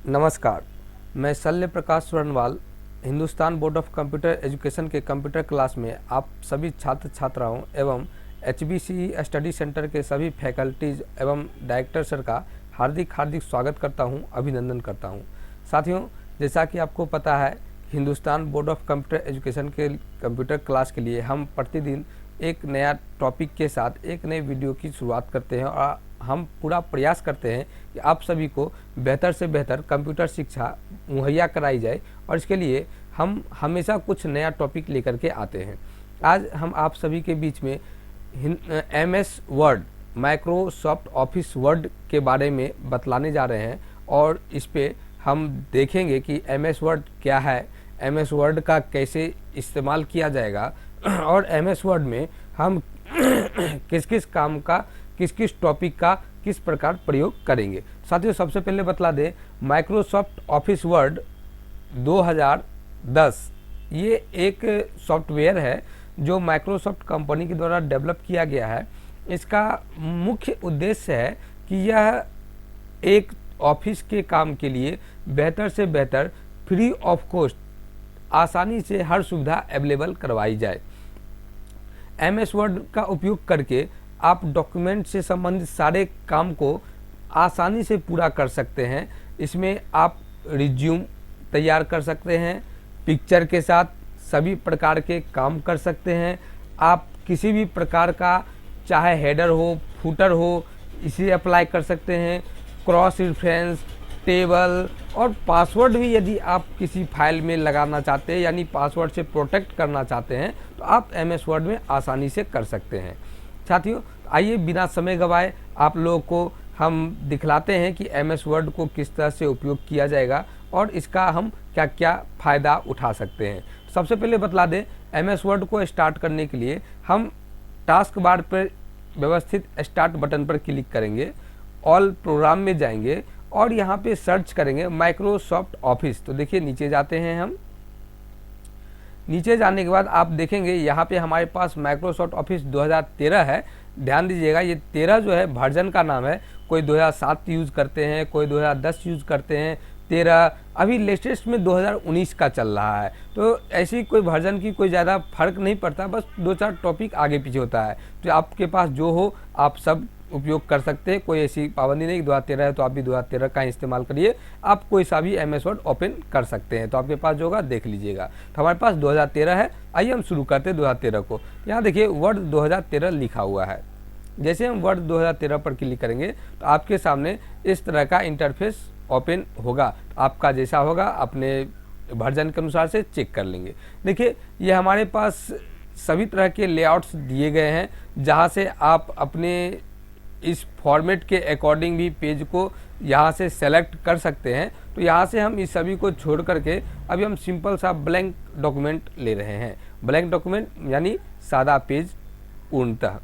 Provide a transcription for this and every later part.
नमस्कार, मैं Shalya Prakash Swarnwal Hindustan board of computer education के कंप्यूटर क्लास में आप सभी छात्र छात्राओं एवं HBCE स्टडी सेंटर के सभी फैकल्टीज एवं डायरेक्टर सर का हार्दिक स्वागत करता हूं, अभिनंदन करता हूं। साथियों, जैसा कि आपको पता है, Hindustan board of computer education के कंप्यूटर क्लास के लिए हम प्रतिदिन एक नया टॉपिक के साथ एक नए वीडियो की शुरुआत करते हैं और हम पूरा प्रयास करते हैं कि आप सभी को बेहतर से बेहतर कंप्यूटर शिक्षा मुहैया कराई जाए और इसके लिए हम हमेशा कुछ नया टॉपिक लेकर के आते हैं। आज हम आप सभी के बीच में MS word, Microsoft office word के बारे में बतलाने जा रहे हैं और इस पे हम देखेंगे कि MS वर्ड क्या है, MS वर्ड का कैसे इस्तेमाल किया जाएगा और MS वर्ड में हम किस किस काम का, किस किस टॉपिक का किस प्रकार प्रयोग करेंगे। साथियों, सबसे पहले बतला दें, माइक्रोसॉफ्ट ऑफिस वर्ड 2010 ये एक सॉफ्टवेयर है जो माइक्रोसॉफ्ट कंपनी के द्वारा डेवलप किया गया है। इसका मुख्य उद्देश्य है कि यह एक ऑफिस के काम के लिए बेहतर से बेहतर फ्री ऑफ कॉस्ट आसानी से हर सुविधा अवेलेबल करवाई जाए। MS वर्ड का उपयोग करके आप डॉक्यूमेंट से संबंधित सारे काम को आसानी से पूरा कर सकते हैं। इसमें आप रिज्यूम तैयार कर सकते हैं, पिक्चर के साथ सभी प्रकार के काम कर सकते हैं। आप किसी भी प्रकार का, चाहे हेडर हो, फुटर हो, इसे अप्लाई कर सकते हैं। क्रॉस रेफरेंस, टेबल और पासवर्ड भी यदि आप किसी फाइल में लगाना चाहते हैं, यानी पासवर्ड से प्रोटेक्ट करना चाहते हैं, तो आप MS वर्ड में आसानी से कर सकते हैं। साथियों, आइए बिना समय गवाए आप लोगों को हम दिखलाते हैं कि MS वर्ड को किस तरह से उपयोग किया जाएगा और इसका हम क्या क्या फ़ायदा उठा सकते हैं। सबसे पहले बतला दें, MS वर्ड को स्टार्ट करने के लिए हम टास्क बार पर व्यवस्थित स्टार्ट बटन पर क्लिक करेंगे, ऑल प्रोग्राम में जाएंगे और यहाँ पे सर्च करेंगे माइक्रोसॉफ्ट ऑफिस। तो देखिए, नीचे जाते हैं हम। नीचे जाने के बाद आप देखेंगे यहाँ पे हमारे पास माइक्रोसॉफ्ट ऑफिस 2013 है। ध्यान दीजिएगा, ये 13 जो है वर्जन का नाम है। कोई 2007 यूज़ करते हैं, कोई 2010 यूज़ करते हैं, 13 अभी लेटेस्ट में 2019 का चल रहा है। तो ऐसी कोई वर्जन की कोई ज़्यादा फर्क नहीं पड़ता, बस 2-4 टॉपिक आगे पीछे होता है। तो आपके पास जो हो आप सब उपयोग कर सकते हैं, कोई ऐसी पाबंदी नहीं। 2013 है तो आप भी 2013 का इस्तेमाल करिए। आप कोई सा भी MS वर्ड ओपन कर सकते हैं। तो आपके पास जो होगा देख लीजिएगा। तो हमारे पास 2013 है। आइए हम शुरू करते हैं 2013 को। यहाँ देखिए वर्ड 2013 लिखा हुआ है। जैसे हम वर्ड 2013 पर क्लिक करेंगे तो आपके सामने इस तरह का इंटरफेस ओपन होगा। आपका जैसा होगा अपने वर्जन के अनुसार से चेक कर लेंगे। देखिए, ये हमारे पास सभी तरह के लेआउट्स दिए गए हैं, जहाँ से आप अपने इस फॉर्मेट के अकॉर्डिंग भी पेज को यहाँ से सेलेक्ट कर सकते हैं। तो यहाँ से हम इस सभी को छोड़ करके अभी हम सिंपल सा ब्लैंक डॉक्यूमेंट ले रहे हैं। ब्लैंक डॉक्यूमेंट यानी सादा पेज पूर्णतः।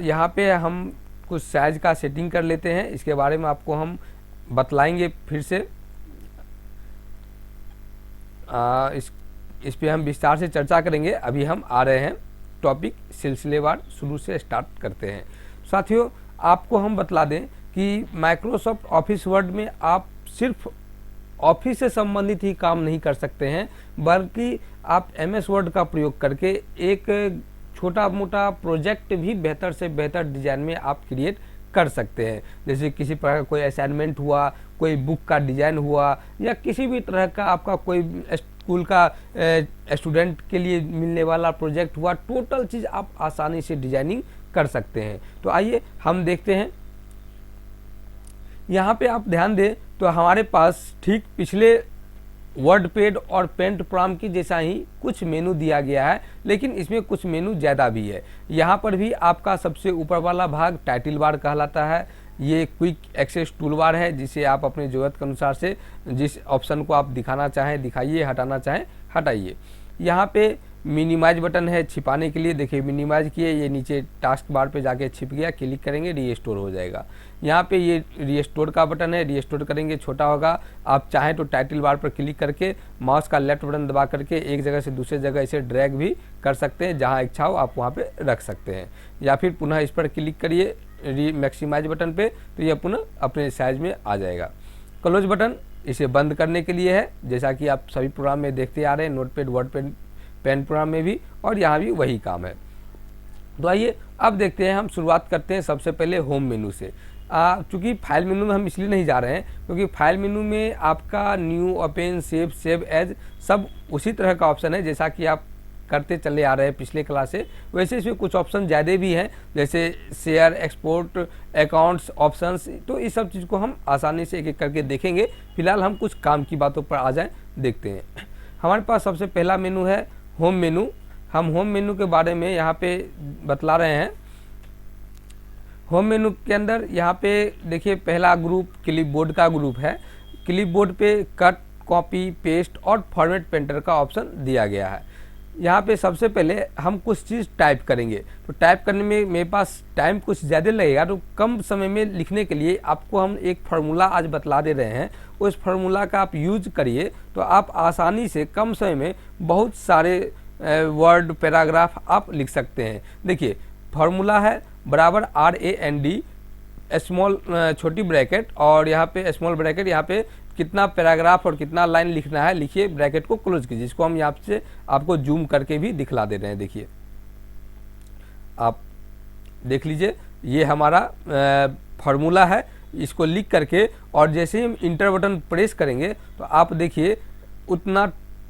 यहाँ पे हम कुछ साइज का सेटिंग कर लेते हैं। इसके बारे में आपको हम बतलाएंगे फिर से। इस पे हम विस्तार से चर्चा करेंगे। अभी हम आ रहे हैं टॉपिक सिलसिलेवार, शुरू से स्टार्ट करते हैं। साथियों, आपको हम बतला दें कि माइक्रोसॉफ्ट ऑफिस वर्ड में आप सिर्फ ऑफिस से संबंधित ही काम नहीं कर सकते हैं, बल्कि आप MS वर्ड का प्रयोग करके एक छोटा मोटा प्रोजेक्ट भी बेहतर से बेहतर डिजाइन में आप क्रिएट कर सकते हैं। जैसे किसी प्रकार का कोई असाइनमेंट हुआ, कोई बुक का डिजाइन हुआ, या किसी भी तरह का आपका कोई स्कूल का स्टूडेंट के लिए मिलने वाला प्रोजेक्ट हुआ, टोटल चीज़ आप आसानी से डिजाइनिंग कर सकते हैं। तो आइए हम देखते हैं। यहाँ पे आप ध्यान दें तो हमारे पास ठीक पिछले वर्ड पैड और पेंट प्रोग्राम की जैसा ही कुछ मेनू दिया गया है, लेकिन इसमें कुछ मेनू ज़्यादा भी है। यहाँ पर भी आपका सबसे ऊपर वाला भाग टाइटल बार कहलाता है। ये क्विक एक्सेस टूल बार है, जिसे आप अपनी ज़रूरत के अनुसार से जिस ऑप्शन को आप दिखाना चाहें दिखाइए, हटाना चाहें हटाइए। यहाँ पे मिनिमाइज बटन है छिपाने के लिए। देखिए, मिनिमाइज किए, ये नीचे टास्क बार पे जाके छिप गया। क्लिक करेंगे, रीस्टोर हो जाएगा। यहाँ पे ये रीस्टोर का बटन है, रीस्टोर करेंगे छोटा होगा। आप चाहें तो टाइटल बार पर क्लिक करके माउस का लेफ्ट बटन दबा करके एक जगह से दूसरे जगह इसे ड्रैग भी कर सकते हैं। जहाँ इच्छा हो आप वहाँ पे रख सकते हैं, या फिर पुनः इस पर क्लिक करिए मैक्सिमाइज बटन पे, तो यह पुनः अपने साइज में आ जाएगा। क्लोज बटन इसे बंद करने के लिए है, जैसा कि आप सभी प्रोग्राम में देखते आ रहे हैं, नोटपैड, वर्डपैड, पेन प्रोग्राम में भी, और यहाँ भी वही काम है। तो आइए अब देखते हैं, हम शुरुआत करते हैं सबसे पहले होम मेनू से। चूँकि फाइल मेनू में हम इसलिए नहीं जा रहे हैं क्योंकि फाइल मेनू में आपका न्यू, ओपन, सेव एज सब उसी तरह का ऑप्शन है जैसा कि आप करते चले आ रहे हैं पिछले क्लास से। वैसे इसमें कुछ ऑप्शन ज़्यादा भी हैं, जैसे शेयर, एक्सपोर्ट, अकाउंट्स, ऑप्शंस। तो इस सब चीज़ को हम आसानी से एक एक करके देखेंगे। फिलहाल हम कुछ काम की बातों पर आ जाएं, देखते हैं। हमारे पास सबसे पहला मेनू है होम मेनू। हम होम मेनू के बारे में यहाँ पे बतला रहे हैं। होम मेनू के अंदर यहाँ पे देखिए पहला ग्रुप क्लिपबोर्ड का ग्रुप है। क्लिपबोर्ड पे कट, कॉपी, पेस्ट और फॉर्मेट पेंटर का ऑप्शन दिया गया है। यहाँ पे सबसे पहले हम कुछ चीज़ टाइप करेंगे, तो टाइप करने में मेरे पास टाइम कुछ ज़्यादा लगेगा, तो कम समय में लिखने के लिए आपको हम एक फार्मूला आज बतला दे रहे हैं। उस फार्मूला का आप यूज करिए तो आप आसानी से कम समय में बहुत सारे वर्ड, पैराग्राफ आप लिख सकते हैं। देखिए फार्मूला है बराबर RAND, स्मॉल छोटी ब्रैकेट और यहाँ पे स्मॉल ब्रैकेट, यहाँ पे कितना पैराग्राफ और कितना लाइन लिखना है लिखिए, ब्रैकेट को क्लोज कीजिए। इसको हम यहाँ से आपको जूम करके भी दिखला दे रहे हैं। देखिए आप देख लीजिए, ये हमारा फार्मूला है। इसको लिख करके और जैसे ही हम इंटर बटन प्रेस करेंगे तो आप देखिए उतना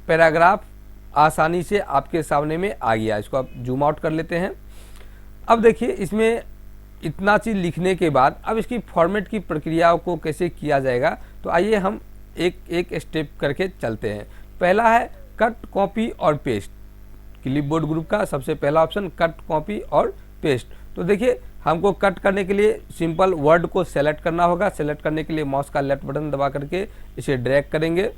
पैराग्राफ आसानी से आपके सामने में आ गया। इसको आप जूम आउट कर लेते हैं। अब देखिए इसमें इतना चीज़ लिखने के बाद अब इसकी फॉर्मेट की प्रक्रियाओं को कैसे किया जाएगा, तो आइए हम एक एक स्टेप करके चलते हैं। पहला है कट, कॉपी और पेस्ट। क्लिपबोर्ड ग्रुप का सबसे पहला ऑप्शन कट, कॉपी और पेस्ट। तो देखिए हमको कट करने के लिए सिंपल वर्ड को सेलेक्ट करना होगा। सेलेक्ट करने के लिए माउस का लेफ्ट बटन दबा करके इसे ड्रैग करेंगे।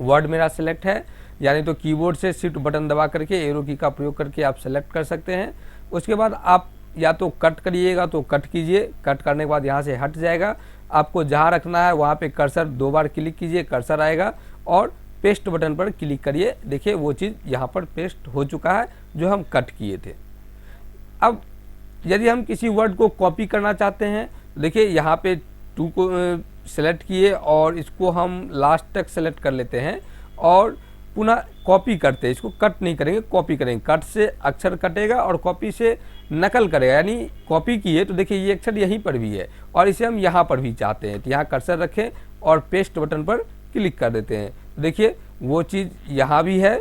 वर्ड मेरा सेलेक्ट है, यानी तो कीबोर्ड से शिफ्ट बटन दबा करके एरो की का प्रयोग करके आप सेलेक्ट कर सकते हैं। उसके बाद आप या तो कट करिएगा तो कट कीजिए, कट करने के बाद यहाँ से हट जाएगा। आपको जहाँ रखना है वहाँ पे कर्सर 2 बार क्लिक कीजिए, कर्सर आएगा और पेस्ट बटन पर क्लिक करिए। देखिए वो चीज़ यहाँ पर पेस्ट हो चुका है जो हम कट किए थे। अब यदि हम किसी वर्ड को कॉपी करना चाहते हैं, देखिए यहाँ पे 2 को सेलेक्ट किए और इसको हम लास्ट तक सेलेक्ट कर लेते हैं और पुनः कॉपी करते हैं। इसको कट नहीं करेंगे, कॉपी करेंगे। कट से अक्षर कटेगा और कॉपी से नकल करेगा, यानी कॉपी किए तो देखिए ये अक्षर यहीं पर भी है और इसे हम यहाँ पर भी चाहते हैं, तो यहाँ कर्सर रखें और पेस्ट बटन पर क्लिक कर देते हैं। देखिए वो चीज़ यहाँ भी है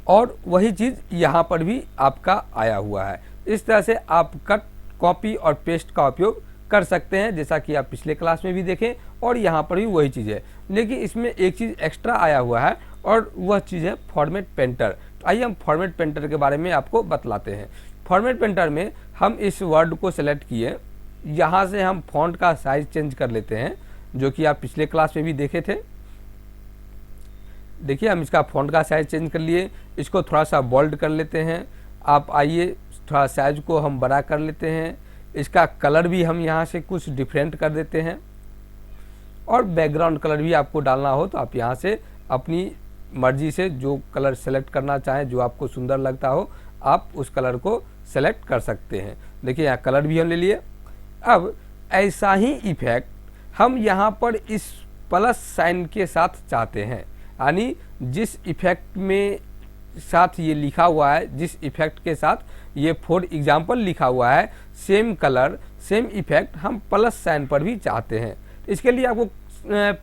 और वही चीज़ यहाँ पर भी आपका आया हुआ है। इस तरह से आप कट, कॉपी और पेस्ट का उपयोग कर सकते हैं, जैसा कि आप पिछले क्लास में भी देखें और यहाँ पर भी वही चीज़ है। लेकिन इसमें एक चीज़ एक्स्ट्रा आया हुआ है और वह चीज़ है फॉर्मेट पेंटर। तो आइए हम फॉर्मेट पेंटर के बारे में आपको बतलाते हैं। फॉर्मेट पेंटर में हम इस वर्ड को सेलेक्ट किए, यहाँ से हम फॉन्ट का साइज चेंज कर लेते हैं, जो कि आप पिछले क्लास में भी देखे थे। देखिए हम इसका फॉन्ट का साइज चेंज कर लिए, इसको थोड़ा सा बोल्ड कर लेते हैं। आप आइए थोड़ा साइज को हम बड़ा कर लेते हैं। इसका कलर भी हम यहाँ से कुछ डिफरेंट कर देते हैं और बैकग्राउंड कलर भी आपको डालना हो तो आप यहाँ से अपनी मर्जी से जो कलर सेलेक्ट करना चाहें, जो आपको सुंदर लगता हो, आप उस कलर को सेलेक्ट कर सकते हैं। देखिए यहाँ कलर भी हम ले लिए। अब ऐसा ही इफेक्ट हम यहाँ पर इस प्लस साइन के साथ चाहते हैं, यानी जिस इफेक्ट में साथ ये लिखा हुआ है, जिस इफेक्ट के साथ ये फॉर एग्जाम्पल लिखा हुआ है, सेम कलर सेम इफेक्ट हम प्लस साइन पर भी चाहते हैं। इसके लिए आपको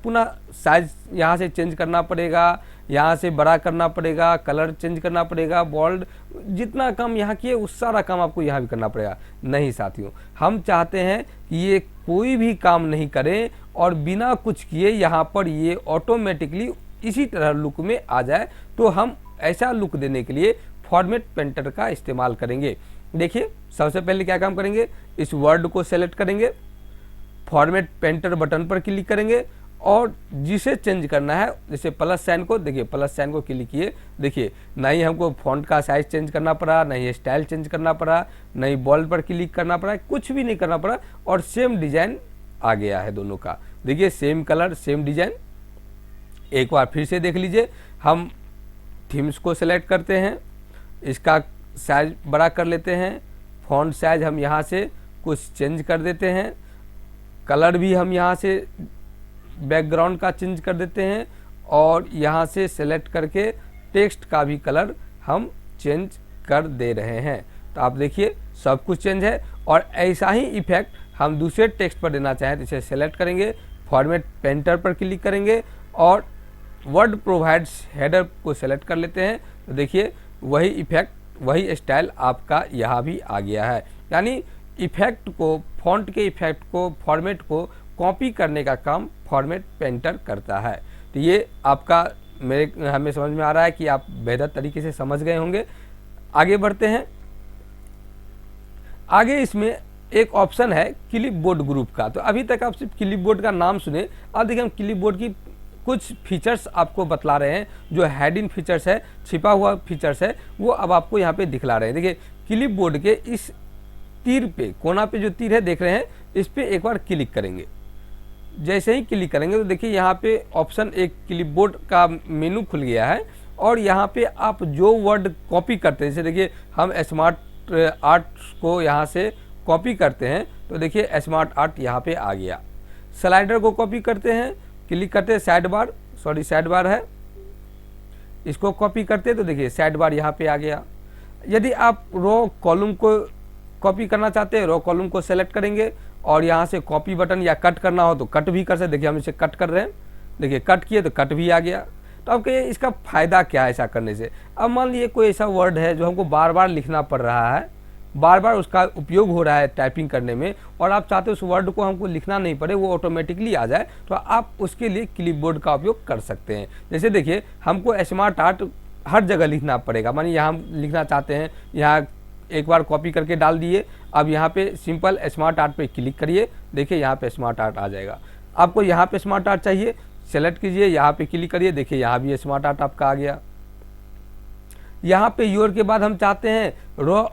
पुनः साइज यहाँ से चेंज करना पड़ेगा, यहाँ से बड़ा करना पड़ेगा, कलर चेंज करना पड़ेगा, बोल्ड, जितना काम यहाँ किए उस सारा काम आपको यहाँ भी करना पड़ेगा। नहीं साथियों, हम चाहते हैं कि ये कोई भी काम नहीं करें और बिना कुछ किए यहाँ पर ये ऑटोमेटिकली इसी तरह लुक में आ जाए। तो हम ऐसा लुक देने के लिए फॉर्मेट पेंटर का इस्तेमाल करेंगे। देखिए सबसे पहले क्या काम करेंगे, इस वर्ड को सेलेक्ट करेंगे, फॉर्मेट पेंटर बटन पर क्लिक करेंगे और जिसे चेंज करना है, जैसे प्लस साइन को, देखिए प्लस साइन को क्लिक किए। देखिए ना ही हमको फॉन्ट का साइज चेंज करना पड़ा, ना ही स्टाइल चेंज करना पड़ा, ना ही बोल्ड पर क्लिक करना पड़ा, कुछ भी नहीं करना पड़ा और सेम डिजाइन आ गया है दोनों का। देखिए सेम कलर सेम डिजाइन। एक बार फिर से देख लीजिए, हम थीम्स को सेलेक्ट करते हैं, इसका साइज बड़ा कर लेते हैं, फॉन्ट साइज हम यहाँ से कुछ चेंज कर देते हैं, कलर भी हम यहाँ से बैकग्राउंड का चेंज कर देते हैं और यहाँ से सेलेक्ट करके टेक्स्ट का भी कलर हम चेंज कर दे रहे हैं। तो आप देखिए सब कुछ चेंज है। और ऐसा ही इफेक्ट हम दूसरे टेक्स्ट पर देना चाहें तो इसे सेलेक्ट करेंगे, फॉर्मेट पेंटर पर क्लिक करेंगे और वर्ड प्रोवाइड्स हेडर को सेलेक्ट कर लेते हैं। तो देखिए वही इफेक्ट, वही स्टाइल आपका यहाँ भी आ गया है। यानी इफेक्ट को, फॉन्ट के इफेक्ट को, फॉर्मेट को कॉपी करने का काम फॉर्मेट पेंटर करता है। तो ये आपका हमें समझ में आ रहा है कि आप बेहतर तरीके से समझ गए होंगे। आगे बढ़ते हैं। आगे इसमें एक ऑप्शन है क्लिपबोर्ड ग्रुप का। तो अभी तक आप सिर्फ क्लिपबोर्ड का नाम सुने, अब देखिए हम क्लिपबोर्ड की कुछ फीचर्स आपको बतला रहे हैं। जो हेडिंग फीचर्स है, छिपा हुआ फीचर्स है, वो अब आपको यहाँ पे दिखला रहे हैं। देखिए क्लिपबोर्ड के इस तीर पे, कोना पे जो तीर है देख रहे हैं, इस पे एक बार क्लिक करेंगे। जैसे ही क्लिक करेंगे तो देखिए यहाँ पे ऑप्शन, एक क्लिपबोर्ड का मेनू खुल गया है और यहाँ पे आप जो वर्ड कॉपी करते हैं, जैसे देखिए हम स्मार्ट आर्ट को यहाँ से कॉपी करते हैं तो देखिए स्मार्ट आर्ट यहाँ पे आ गया। स्लाइडर को कॉपी करते हैं, क्लिक करते हैं, साइड बार है, इसको कॉपी करते हैं तो देखिए साइड बार यहाँ पे आ गया। यदि आप रो कॉलम को कॉपी करना चाहते हैं, रो कॉलम को सेलेक्ट करेंगे और यहाँ से कॉपी बटन, या कट करना हो तो कट भी कर सकते। देखिए हम इसे कट कर रहे हैं, देखिए कट किए तो कट भी आ गया। तो अब कहिए इसका फ़ायदा क्या है ऐसा करने से। अब मान लीजिए कोई ऐसा वर्ड है जो हमको बार बार लिखना पड़ रहा है, बार बार उसका उपयोग हो रहा है टाइपिंग करने में, और आप चाहते हो उस वर्ड को हमको लिखना नहीं पड़े, वो ऑटोमेटिकली आ जाए, तो आप उसके लिए क्लिपबोर्ड का उपयोग कर सकते हैं। जैसे देखिए हमको स्मार्ट आर्ट हर जगह लिखना पड़ेगा। मानिए यहाँ हम लिखना चाहते हैं, यहाँ एक बार कॉपी करके डाल दिए, अब यहाँ पे सिंपल स्मार्ट आर्ट पे क्लिक करिए, देखिए यहाँ पे स्मार्ट आर्ट आ जाएगा। आपको यहाँ पे स्मार्ट आर्ट चाहिए, सेलेक्ट कीजिए, यहाँ पे क्लिक करिए, देखिए यहाँ भी स्मार्ट आर्ट आपका आ गया। यहाँ पे योर के बाद हम चाहते हैं रो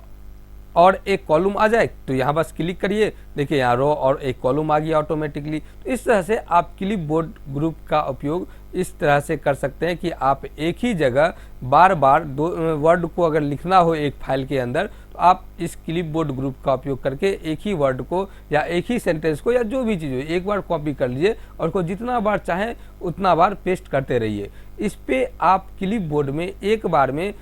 और एक कॉलम आ जाए, तो यहाँ बस क्लिक करिए, देखिए यहाँ रो और एक कॉलम आ गया ऑटोमेटिकली। तो इस तरह से आप क्लिपबोर्ड ग्रुप का उपयोग इस तरह से कर सकते हैं कि आप एक ही जगह बार बार दो वर्ड को अगर लिखना हो एक फाइल के अंदर, तो आप इस क्लिपबोर्ड ग्रुप का उपयोग करके एक ही वर्ड को या एक ही सेंटेंस को या जो भी चीज़ हो एक बार कॉपी कर लीजिए और उसको जितना बार चाहें उतना बार पेस्ट करते रहिए। इस पे आप क्लिपबोर्ड में एक बार में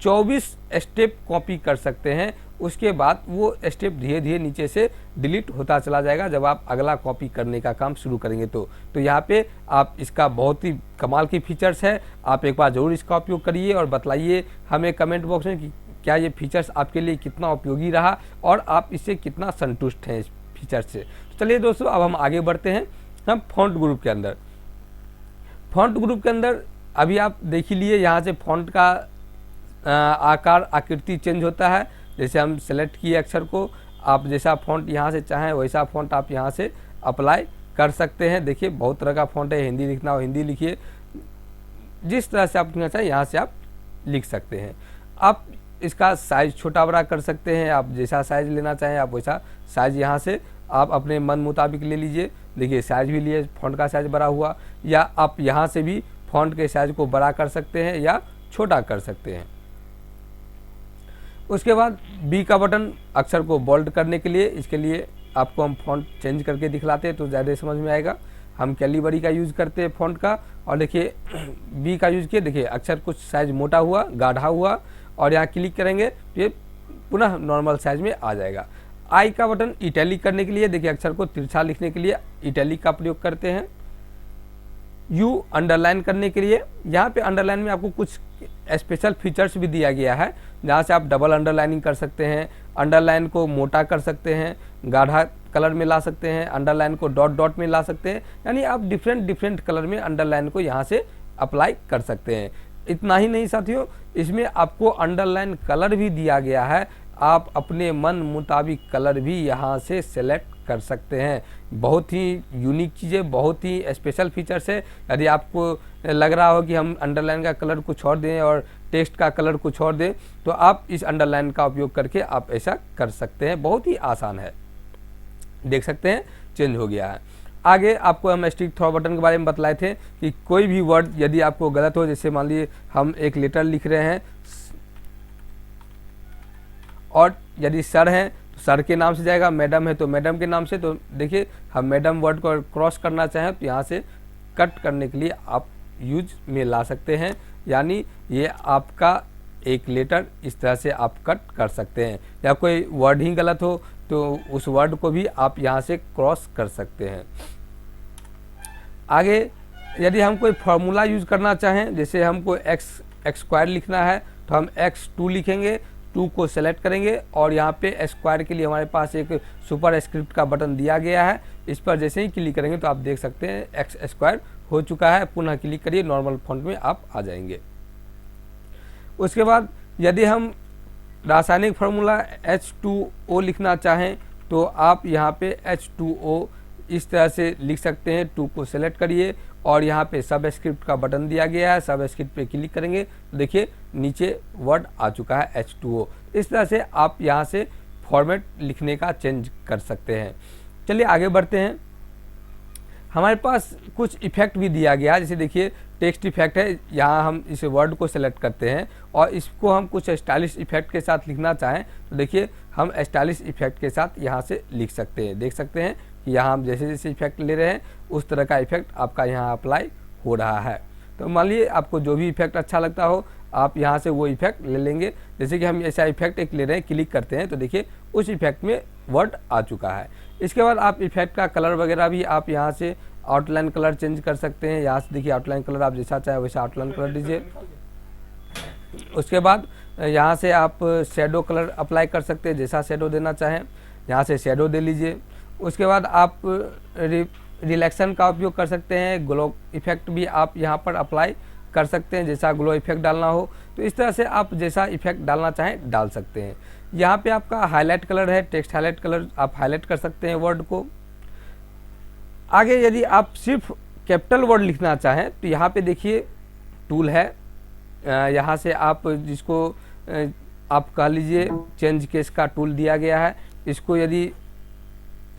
24 स्टेप कॉपी कर सकते हैं। उसके बाद वो स्टेप धीरे धीरे नीचे से डिलीट होता चला जाएगा जब आप अगला कॉपी करने का काम शुरू करेंगे। तो यहाँ पे आप इसका बहुत ही कमाल की फीचर्स है, आप एक बार ज़रूर इसका उपयोग करिए और बताइए हमें कमेंट बॉक्स में कि क्या ये फीचर्स आपके लिए कितना उपयोगी रहा और आप इससे कितना संतुष्ट हैं इस फीचर से। तो चलिए दोस्तों अब हम आगे बढ़ते हैं। हम फॉन्ट ग्रुप के अंदर, फॉन्ट ग्रुप के अंदर अभी आप देख ही लिए, यहाँ से फॉन्ट का आकार आकृति चेंज होता है। जैसे हम सेलेक्ट किए अक्षर को, आप जैसा फॉन्ट यहाँ से चाहें वैसा फॉन्ट आप यहाँ से अप्लाई कर सकते हैं। देखिए बहुत तरह का फॉन्ट है, हिंदी लिखना हो हिंदी लिखिए, जिस तरह से आप लिखना चाहें यहाँ से आप लिख सकते हैं। आप इसका साइज़ छोटा बड़ा कर सकते हैं, आप जैसा साइज़ लेना चाहें आप वैसा साइज़ यहाँ से आप अपने मन मुताबिक ले लीजिए। देखिए साइज़ भी लिए, फॉन्ट का साइज़ बड़ा हुआ, या आप यहाँ से भी फॉन्ट के साइज़ को बड़ा कर सकते हैं या छोटा कर सकते हैं। उसके बाद बी का बटन अक्षर को बोल्ड करने के लिए, इसके लिए आपको हम फॉन्ट चेंज करके दिखलाते हैं तो ज़्यादा समझ में आएगा। हम कैलिबरी का यूज़ करते हैं फॉन्ट का, और देखिए बी का यूज़ किए, देखिए अक्षर कुछ साइज़ मोटा हुआ, गाढ़ा हुआ, और यहाँ क्लिक करेंगे तो ये पुनः नॉर्मल साइज़ में आ जाएगा। आई का बटन इटैलिक करने के लिए, देखिए अक्षर को तिरछा लिखने के लिए इटैलिक का प्रयोग करते हैं। यू अंडरलाइन करने के लिए, यहाँ पे अंडरलाइन में आपको कुछ स्पेशल फीचर्स भी दिया गया है, जहाँ से आप डबल अंडरलाइनिंग कर सकते हैं, अंडरलाइन को मोटा कर सकते हैं, गाढ़ा कलर में ला सकते हैं, अंडरलाइन को डॉट डॉट में ला सकते हैं, यानी आप डिफरेंट कलर में अंडरलाइन को यहाँ से अप्लाई कर सकते हैं। इतना ही नहीं साथियों, इसमें आपको अंडरलाइन कलर भी दिया गया है, आप अपने मन मुताबिक कलर भी यहाँ से सेलेक्ट कर सकते हैं। बहुत ही यूनिक चीज़ें, बहुत ही स्पेशल फीचर्स है। यदि आपको लग रहा हो कि हम अंडरलाइन का कलर कुछ और दें और टेक्स्ट का कलर कुछ और दें, तो आप इस अंडरलाइन का उपयोग करके आप ऐसा कर सकते हैं। बहुत ही आसान है, देख सकते हैं चेंज हो गया है। आगे आपको हम स्टिक थ्रो बटन के बारे में बतलाए थे कि कोई भी वर्ड यदि आपको गलत हो, जैसे मान लीजिए हम एक लेटर लिख रहे हैं और यदि सर हैं तो सर के नाम से जाएगा, मैडम है तो मैडम के नाम से। तो देखिए हम मैडम वर्ड को क्रॉस करना चाहें तो यहाँ से कट करने के लिए आप यूज में ला सकते हैं, यानी ये आपका एक लेटर इस तरह से आप कट कर सकते हैं। या कोई वर्ड ही गलत हो तो उस वर्ड को भी आप यहाँ से क्रॉस कर सकते हैं। आगे यदि हम कोई फार्मूला यूज करना चाहें, जैसे हमको एक्स स्क्वायर लिखना है तो हम x2 लिखेंगे, 2 को सेलेक्ट करेंगे और यहाँ पे स्क्वायर के लिए हमारे पास एक सुपर स्क्रिप्ट का बटन दिया गया है। इस पर जैसे ही क्लिक करेंगे तो आप देख सकते हैं एक्स स्क्वायर हो चुका है। पुनः क्लिक करिए, नॉर्मल फॉन्ट में आप आ जाएंगे। उसके बाद यदि हम रासायनिक फार्मूला H2O लिखना चाहें तो आप यहाँ पे H2O इस तरह से लिख सकते हैं। 2 को सेलेक्ट करिए और यहाँ पे सब स्क्रिप्ट का बटन दिया गया है, सब स्क्रिप्ट पे क्लिक करेंगे तो देखिए नीचे वर्ड आ चुका है H2O। इस तरह से आप यहाँ से फॉर्मेट लिखने का चेंज कर सकते हैं। चलिए आगे बढ़ते हैं। हमारे पास कुछ इफेक्ट भी दिया गया है, जैसे देखिए टेक्स्ट इफेक्ट है। यहाँ हम इस वर्ड को सेलेक्ट करते हैं और इसको हम कुछ स्टाइलिश इफेक्ट के साथ लिखना चाहें तो देखिए हम स्टाइलिश इफेक्ट के साथ यहाँ से लिख सकते हैं। देख सकते हैं कि यहाँ हम जैसे जैसे इफेक्ट ले रहे हैं उस तरह का इफेक्ट आपका यहाँ अप्लाई हो रहा है। तो मान लीजिए आपको जो भी इफेक्ट अच्छा लगता हो आप यहाँ से वो इफेक्ट ले लेंगे। जैसे कि हम ऐसा इफेक्ट एक ले रहे हैं, क्लिक करते हैं तो देखिए उस इफेक्ट में वर्ड आ चुका है। इसके बाद आप इफेक्ट का कलर वगैरह भी आप यहाँ से आउटलाइन कलर चेंज कर सकते हैं। यहाँ से देखिए आउटलाइन कलर आप जैसा चाहे वैसा आउटलाइन कलर दीजिए। उसके बाद यहाँ से आप शेडो कलर अप्लाई कर सकते हैं, जैसा शेडो देना चाहें यहाँ से शेडो दे लीजिए। उसके बाद आप रिलैक्सन का उपयोग कर सकते हैं, ग्लो इफेक्ट भी आप यहाँ पर अप्लाई कर सकते हैं, जैसा ग्लो इफेक्ट डालना हो तो इस तरह से आप जैसा इफेक्ट डालना चाहें डाल सकते हैं। यहाँ पे आपका हाईलाइट कलर है, टेक्स्ट हाईलाइट कलर आप हाईलाइट कर सकते हैं वर्ड को। आगे यदि आप सिर्फ कैपिटल वर्ड लिखना चाहें तो यहाँ पे देखिए टूल है, यहाँ से आप जिसको आप कह लीजिए चेंज केस का टूल दिया गया है। इसको यदि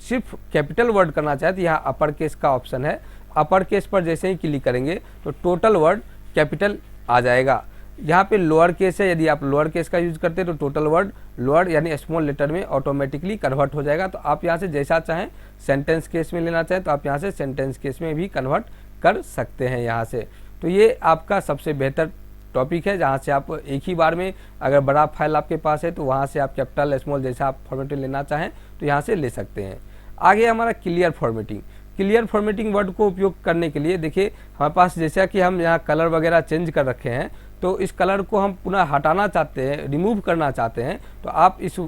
सिर्फ कैपिटल वर्ड करना चाहे तो यहाँ अपर केस का ऑप्शन है, अपर केस पर जैसे ही क्लिक करेंगे तो टोटल वर्ड कैपिटल आ जाएगा। यहाँ पे लोअर केस है, यदि आप लोअर केस का यूज करते हैं तो टोटल वर्ड लोअर यानी स्मॉल लेटर में ऑटोमेटिकली कन्वर्ट हो जाएगा। तो आप यहाँ से जैसा चाहें, सेंटेंस केस में लेना चाहें तो आप यहाँ से सेंटेंस केस में भी कन्वर्ट कर सकते हैं यहाँ से। तो ये आपका सबसे बेहतर टॉपिक है जहाँ से आप एक ही बार में अगर बड़ा फाइल आपके पास है तो वहाँ से आप कैपिटल स्मॉल जैसा आप फॉर्मेटिंग लेना चाहें तो यहाँ से ले सकते हैं। आगे हमारा clear formatting. Clear formatting word को उपयोग करने के लिए देखिए हमारे पास जैसा कि हम यहाँ कलर वगैरह चेंज कर रखे हैं तो इस कलर को हम पुनः हटाना चाहते हैं, रिमूव करना चाहते हैं तो आप इस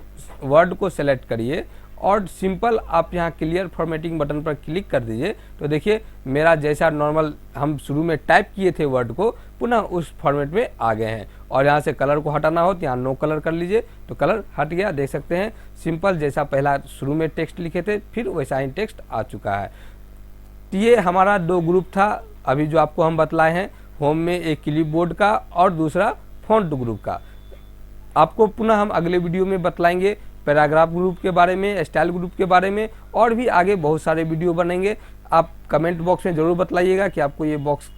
वर्ड को सेलेक्ट करिए और सिंपल आप यहाँ क्लियर फॉर्मेटिंग बटन पर क्लिक कर दीजिए। तो देखिए मेरा जैसा नॉर्मल हम शुरू में टाइप किए थे वर्ड को पुनः उस फॉर्मेट में आ गए हैं। और यहाँ से कलर को हटाना हो तो यहाँ नो कलर कर लीजिए तो कलर हट गया। देख सकते हैं सिंपल जैसा पहला शुरू में टेक्स्ट लिखे थे फिर वैसा ही टेक्स्ट आ चुका है। तो ये हमारा 2 ग्रुप था अभी जो आपको हम बतलाए हैं, होम में एक क्लिपबोर्ड का और दूसरा फॉन्ट ग्रुप का। आपको पुनः हम अगले वीडियो में बतलाएंगे पैराग्राफ ग्रुप के बारे में, स्टाइल ग्रुप के बारे में और भी आगे बहुत सारे वीडियो बनेंगे। आप कमेंट बॉक्स में ज़रूर बतलाइएगा कि आपको ये बॉक्स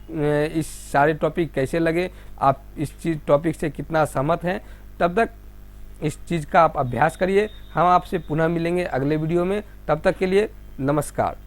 इस सारे टॉपिक कैसे लगे, आप इस चीज़ टॉपिक से कितना सहमत हैं। तब तक इस चीज़ का आप अभ्यास करिए। हम आपसे पुनः मिलेंगे अगले वीडियो में, तब तक के लिए नमस्कार।